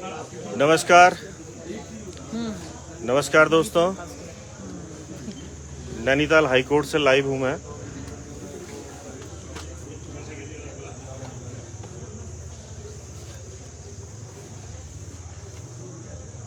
नमस्कार नमस्कार दोस्तों, नैनीताल हाई कोर्ट से लाइव हूँ मैं।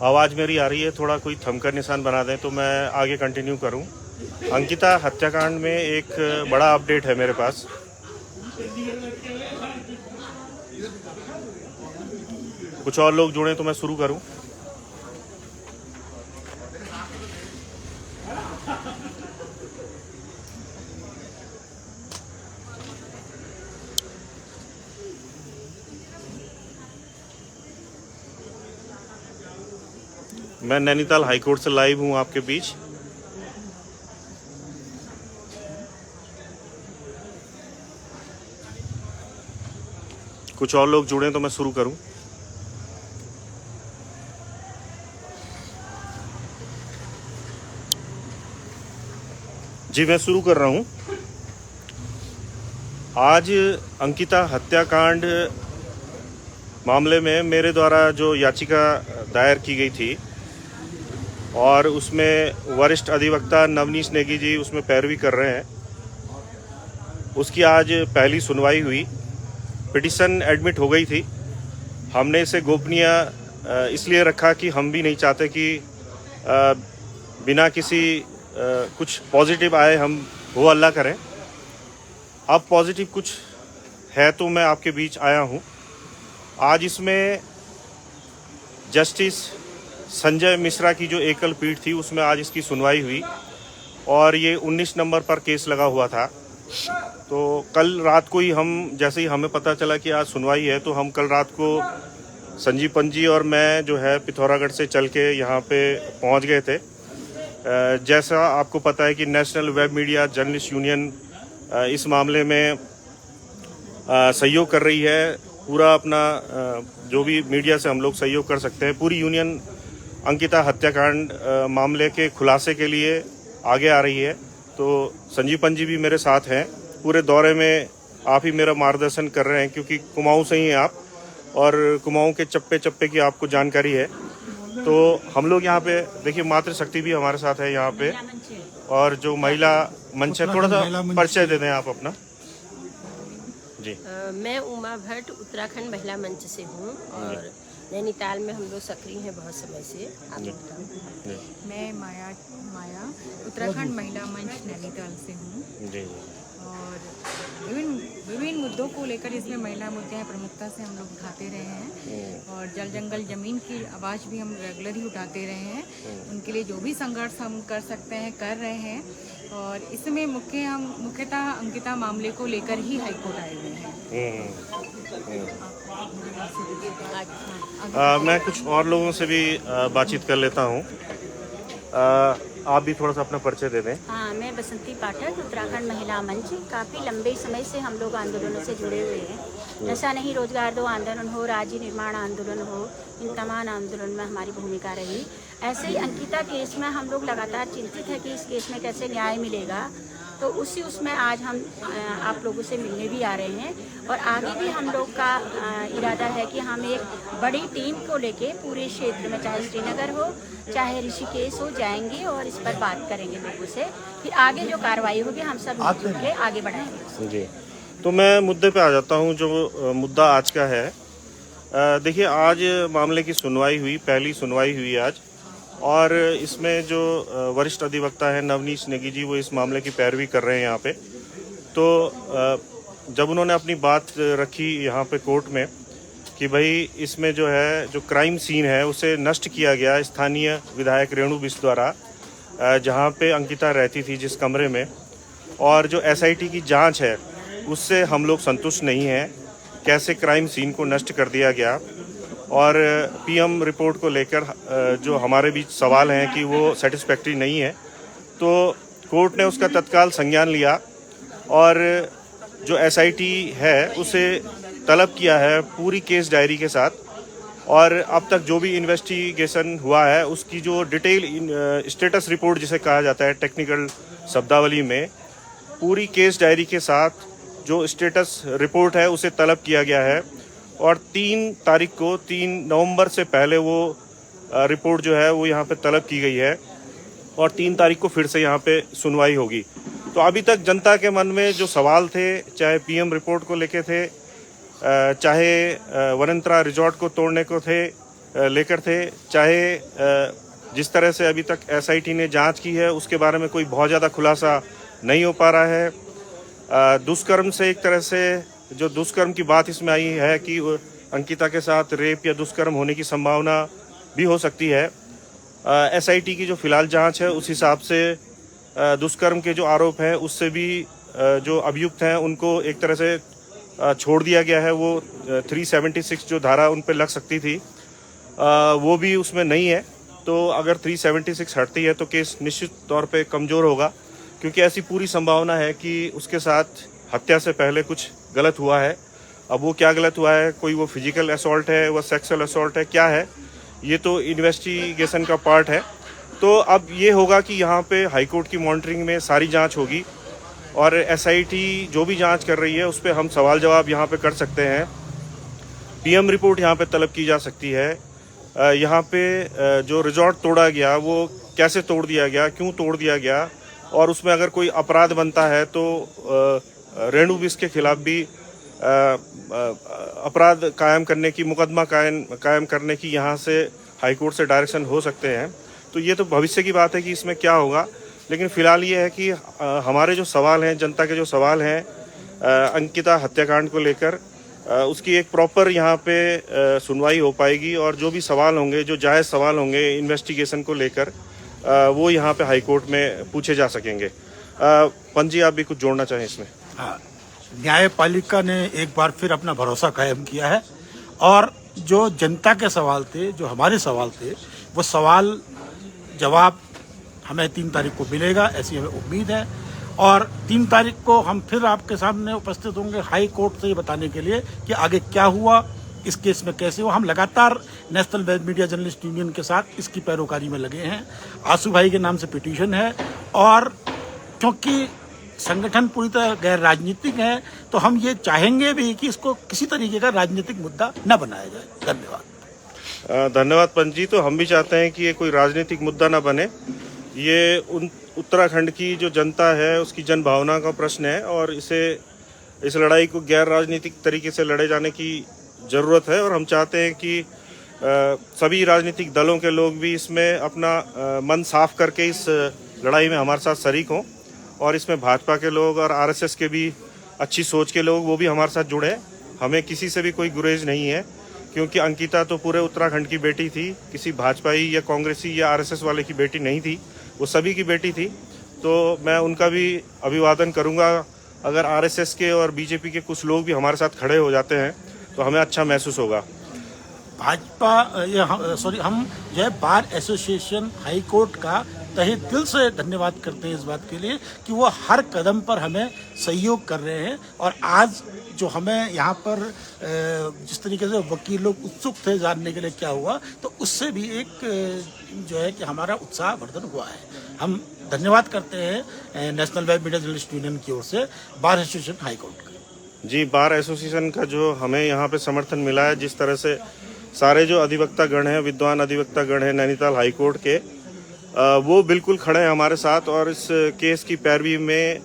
आवाज़ मेरी आ रही है? थोड़ा कोई थंब का निशान बना दें तो मैं आगे कंटिन्यू करूँ। अंकिता हत्याकांड में एक बड़ा अपडेट है मेरे पास। कुछ और लोग जुड़े तो मैं शुरू करूं। मैं नैनीताल हाई कोर्ट से लाइव हूं आपके बीच। कुछ और लोग जुड़े तो मैं शुरू करूं। जी मैं शुरू कर रहा हूं। आज अंकिता हत्याकांड मामले में मेरे द्वारा जो याचिका दायर की गई थी और उसमें वरिष्ठ अधिवक्ता नवनीश नेगी जी उसमें पैरवी कर रहे हैं, उसकी आज पहली सुनवाई हुई। पिटीशन एडमिट हो गई थी। हमने इसे गोपनीय इसलिए रखा कि हम भी नहीं चाहते कि बिना किसी कुछ पॉजिटिव आए, हम वो अल्लाह करें। अब पॉजिटिव कुछ है तो मैं आपके बीच आया हूँ। आज इसमें जस्टिस संजय मिश्रा की जो एकल पीठ थी उसमें आज इसकी सुनवाई हुई और ये 19 नंबर पर केस लगा हुआ था। तो कल रात को ही हम, जैसे ही हमें पता चला कि आज सुनवाई है, तो हम कल रात को संजीव पंजी और मैं जो है पिथौरागढ़ से चल के यहाँ पे पहुँच गए थे। जैसा आपको पता है कि national web media journalist union इस मामले में सहयोग कर रही है। पूरा अपना जो भी मीडिया से हम लोग सहयोग कर सकते हैं, पूरी यूनियन अंकिता हत्याकांड मामले के खुलासे के लिए आगे आ रही है। तो संजीव पंजी भी मेरे साथ हैं। पूरे दौरे में आप ही मेरा मार्गदर्शन कर रहे हैं, क्योंकि कुमाऊं से ही हैं आप और कुमाऊं के चप्पे चप्पे की आपको जानकारी है। तो हम लोग यहाँ पे देखिए, मातृशक्ति भी हमारे साथ है यहाँ पे, और जो महिला मंच है, थोड़ा सा परिचय दे दें आप अपना। जी मैं उमा भट्ट उत्तराखंड महिला मंच से हूँ और नैनीताल में हम लोग सक्रिय हैं बहुत समय से। आप बताओ। मैं माया उत्तराखंड महिला मंच नैनीताल से हूँ जी और विभिन्न मुद्दों को लेकर इसमें महिला मुद्दे हैं, प्रमुखता से हम लोग उठाते रहे हैं और जल जंगल जमीन की आवाज़ भी हम रेगुलर ही उठाते रहे हैं। उनके लिए जो भी संघर्ष हम कर सकते हैं कर रहे हैं और इसमें मुख्यतः अंकिता मामले को लेकर ही हाईकोर्ट आए हुए हैं। मैं कुछ और लोगों से भी बातचीत कर लेता हूँ। आप भी थोड़ा सा अपना परिचय दे दें। हाँ, मैं बसंती पाठक, उत्तराखंड महिला मंच। काफ़ी लंबे समय से हम लोग आंदोलनों से जुड़े हुए हैं। ऐसा नहीं रोजगार दो आंदोलन हो, राज्य निर्माण आंदोलन हो, इन तमाम आंदोलन में हमारी भूमिका रही। ऐसे ही अंकिता केस में हम लोग लगातार चिंतित है कि इस केस में कैसे न्याय मिलेगा। तो उसमें आज हम आप लोगों से मिलने भी आ रहे हैं और आगे भी हम लोग का इरादा है कि हम एक बड़ी टीम को लेके पूरे क्षेत्र में, चाहे श्रीनगर हो चाहे ऋषिकेश हो, जाएंगे और इस पर बात करेंगे लोगों से। फिर आगे जो कार्रवाई होगी हम सब मिलजुल के आगे बढ़ाएंगे। जी, तो मैं मुद्दे पे आ जाता हूँ। जो मुद्दा आज का है, देखिए आज मामले की सुनवाई हुई, पहली सुनवाई हुई आज, और इसमें जो वरिष्ठ अधिवक्ता है नवनीश नेगी जी, वो इस मामले की पैरवी कर रहे हैं यहाँ पे। तो जब उन्होंने अपनी बात रखी यहाँ पे कोर्ट में कि भाई इसमें जो है, जो क्राइम सीन है उसे नष्ट किया गया स्थानीय विधायक रेणु बिष्ट द्वारा, जहाँ पे अंकिता रहती थी जिस कमरे में, और जो एसआईटी की जांच है उससे हम लोग संतुष्ट नहीं हैं। कैसे क्राइम सीन को नष्ट कर दिया गया, और पीएम रिपोर्ट को लेकर जो हमारे बीच सवाल हैं कि वो सेटिस्फैक्ट्री नहीं है। तो कोर्ट ने उसका तत्काल संज्ञान लिया और जो एसआईटी है उसे तलब किया है पूरी केस डायरी के साथ, और अब तक जो भी इन्वेस्टिगेशन हुआ है उसकी जो डिटेल स्टेटस रिपोर्ट जिसे कहा जाता है टेक्निकल शब्दावली में, पूरी केस डायरी के साथ जो स्टेटस रिपोर्ट है उसे तलब किया गया है। और 3 नवंबर से पहले वो रिपोर्ट जो है वो यहाँ पे तलब की गई है और 3 तारीख को फिर से यहाँ पे सुनवाई होगी। तो अभी तक जनता के मन में जो सवाल थे, चाहे पीएम रिपोर्ट को लेके थे, चाहे वनंतरा रिजॉर्ट को तोड़ने को लेकर थे, चाहे जिस तरह से अभी तक एसआईटी ने जांच की है उसके बारे में कोई बहुत ज़्यादा खुलासा नहीं हो पा रहा है। दुष्कर्म से एक तरह से जो दुष्कर्म की बात इसमें आई है कि अंकिता के साथ रेप या दुष्कर्म होने की संभावना भी हो सकती है। एसआईटी की जो फिलहाल जांच है उस हिसाब से दुष्कर्म के जो आरोप हैं उससे भी जो अभियुक्त हैं उनको एक तरह से छोड़ दिया गया है। वो 376 जो धारा उन पर लग सकती थी वो भी उसमें नहीं है। तो अगर 376 हटती है तो केस निश्चित तौर पे कमज़ोर होगा, क्योंकि ऐसी पूरी संभावना है कि उसके साथ हत्या से पहले कुछ गलत हुआ है। अब वो क्या गलत हुआ है, कोई वो फिजिकल असॉल्ट है, वो सेक्सुअल असॉल्ट है, क्या है, ये तो इन्वेस्टिगेशन का पार्ट है। तो अब ये होगा कि यहाँ पे हाईकोर्ट की मॉनिटरिंग में सारी जांच होगी और एसआईटी जो भी जांच कर रही है उस पर हम सवाल जवाब यहाँ पे कर सकते हैं। पीएम रिपोर्ट यहाँ पे तलब की जा सकती है। यहाँ पे जो रिजॉर्ट तोड़ा गया वो कैसे तोड़ दिया गया, क्यों तोड़ दिया गया, और उसमें अगर कोई अपराध बनता है तो रेणु बिष्ट के खिलाफ भी अपराध कायम करने की, मुकदमा कायम करने की यहाँ से हाईकोर्ट से डायरेक्शन हो सकते हैं। तो ये तो भविष्य की बात है कि इसमें क्या होगा, लेकिन फिलहाल ये है कि हमारे जो सवाल हैं, जनता के जो सवाल हैं अंकिता हत्याकांड को लेकर, उसकी एक प्रॉपर यहाँ पे सुनवाई हो पाएगी और जो भी सवाल होंगे, जो जायज़ सवाल होंगे इन्वेस्टिगेशन को लेकर, वो यहाँ पे हाईकोर्ट में पूछे जा सकेंगे। पंजी, आप भी कुछ जोड़ना चाहें इसमें? हाँ, न्यायपालिका ने एक बार फिर अपना भरोसा कायम किया है और जो जनता के सवाल थे, जो हमारे सवाल थे, वो सवाल जवाब हमें 3 तारीख को मिलेगा, ऐसी हमें उम्मीद है। और 3 तारीख को हम फिर आपके सामने उपस्थित होंगे हाई कोर्ट से ये बताने के लिए कि आगे क्या हुआ, इस केस में कैसे हुआ। हम लगातार national web media journalist union के साथ इसकी पैरोकारी में लगे हैं। आंसू भाई के नाम से पिटीशन है और क्योंकि संगठन पूरी तरह गैर राजनीतिक है तो हम ये चाहेंगे भी कि इसको किसी तरीके का राजनीतिक मुद्दा न बनाया जाए। धन्यवाद। धन्यवाद पंजी। तो हम भी चाहते हैं कि ये कोई राजनीतिक मुद्दा ना बने। ये उत्तराखंड की जो जनता है उसकी जन भावना का प्रश्न है और इस लड़ाई को गैर राजनीतिक तरीके से लड़े जाने की ज़रूरत है। और हम चाहते हैं कि सभी राजनीतिक दलों के लोग भी इसमें अपना मन साफ करके इस लड़ाई में हमारे साथ शरीक हों और इसमें भाजपा के लोग और आरएसएस के भी अच्छी सोच के लोग वो भी हमारे साथ जुड़े। हमें किसी से भी कोई गुरेज नहीं है, क्योंकि अंकिता तो पूरे उत्तराखंड की बेटी थी, किसी भाजपाई या कांग्रेसी या आरएसएस वाले की बेटी नहीं थी, वो सभी की बेटी थी। तो मैं उनका भी अभिवादन करूंगा। अगर आरएसएस के और बीजेपी के कुछ लोग भी हमारे साथ खड़े हो जाते हैं तो हमें अच्छा महसूस होगा। भाजपा हम जो है बार एसोसिएशन हाई कोर्ट का तहे दिल से धन्यवाद करते हैं इस बात के लिए कि वो हर कदम पर हमें सहयोग कर रहे हैं। और आज जो हमें यहाँ पर जिस तरीके से वकील लोग उत्सुक थे जानने के लिए क्या हुआ, तो उससे भी एक जो है कि हमारा उत्साह वर्धन हुआ है। हम धन्यवाद करते हैं national web media journalist union की ओर से बार एसोसिएशन हाई कोर्ट का। जी, बार एसोसिएशन का जो हमें यहाँ पे समर्थन मिला है, जिस तरह से सारे जो अधिवक्ता गण हैं, विद्वान अधिवक्ता गण हैं नैनीताल हाई कोर्ट के, वो बिल्कुल खड़े हैं हमारे साथ। और इस केस की पैरवी में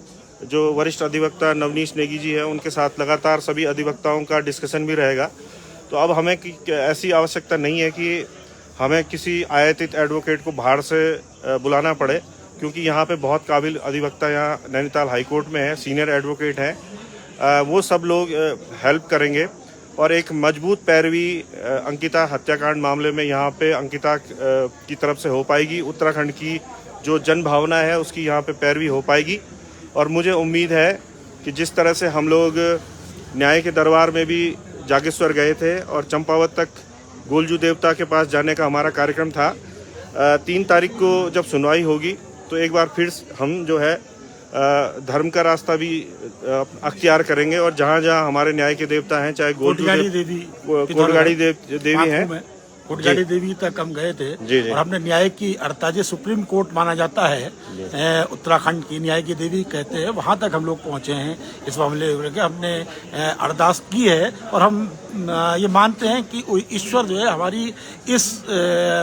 जो वरिष्ठ अधिवक्ता नवनीश नेगी जी हैं उनके साथ लगातार सभी अधिवक्ताओं का डिस्कशन भी रहेगा। तो अब हमें ऐसी आवश्यकता नहीं है कि हमें किसी आयातित एडवोकेट को बाहर से बुलाना पड़े, क्योंकि यहाँ पे बहुत काबिल अधिवक्ता यहाँ नैनीताल हाई कोर्ट में है, सीनियर एडवोकेट हैं, वो सब लोग हेल्प करेंगे और एक मजबूत पैरवी अंकिता हत्याकांड मामले में यहाँ पे अंकिता की तरफ से हो पाएगी। उत्तराखंड की जो जन भावना है उसकी यहाँ पे पैरवी हो पाएगी। और मुझे उम्मीद है कि जिस तरह से हम लोग न्याय के दरबार में भी जागेश्वर गए थे और चंपावत तक गोलजू देवता के पास जाने का हमारा कार्यक्रम था, 3 तारीख को जब सुनवाई होगी तो एक बार फिर हम जो है धर्म का रास्ता भी अख्तियार करेंगे और जहाँ जहाँ हमारे न्याय के देवता हैं, चाहे गोलजू देवी, कोटगाड़ी देवी हैं, कोटगाड़ी देवी तक हम गए थे। जी, जी। और हमने न्याय की अर्थात सुप्रीम कोर्ट माना जाता है उत्तराखंड की, न्याय की देवी कहते हैं, वहाँ तक हम लोग पहुँचे हैं इस मामले के। हमने अरदास की है और हम ये मानते हैं कि ईश्वर जो है हमारी इस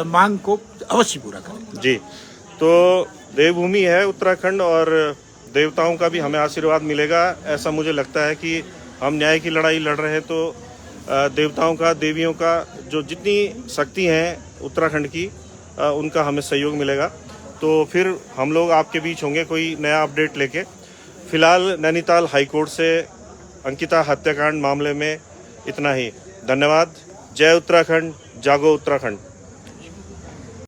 मांग को अवश्य पूरा करें। जी, तो देवभूमि है उत्तराखंड और देवताओं का भी हमें आशीर्वाद मिलेगा, ऐसा मुझे लगता है कि हम न्याय की लड़ाई लड़ रहे हैं तो देवताओं का, देवियों का जो जितनी शक्ति हैं उत्तराखंड की, उनका हमें सहयोग मिलेगा। तो फिर हम लोग आपके बीच होंगे कोई नया अपडेट लेके। फिलहाल नैनीताल हाईकोर्ट से अंकिता हत्याकांड मामले में इतना ही। धन्यवाद। जय उत्तराखंड, जागो उत्तराखंड।